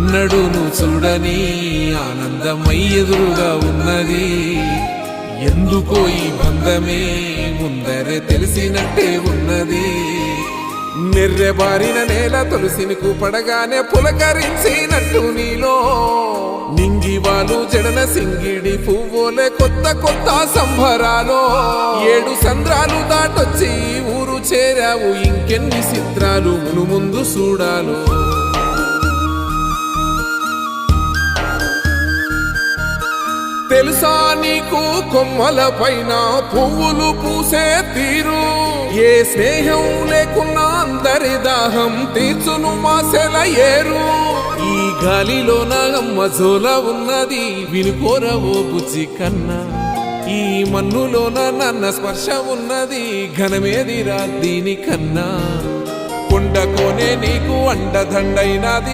ఎన్నడూను చూడని ఆనందమై ఎదురుగా ఉన్నది. ఎందుకో ఈ బంధమే ముందరే తెలిసినట్టే ఉన్నది. నెర్రెబారిన నేల తులసిని కూపడగానే పులకరించినట్టు నీలో నింగివాలు జడన సింగిడి పువ్వులే కొత్త కొత్త సంబరాలో. 7 సంద్రాలు దాటొచ్చి ఊరు చేరావు, ఇంకెన్ని చిత్రాలు మును ముందు చూడాలో. తెలుసా నీకు కొమ్మల పైన పువ్వులు పూసే తీరు? ఏ స్నేహం లేకున్నా అందరి దాహం తీర్చును మాసెల ఏరు. ఈ గాలిలోన అమ్మజోల ఉన్నది, వినుకోరవో బుజ్జి కన్నా. ఈ మన్నులోన నన్న స్పర్శ ఉన్నది, ఘనమేదిరా దీనికన్నా. కొండకోనే నీకు అండదండైనది.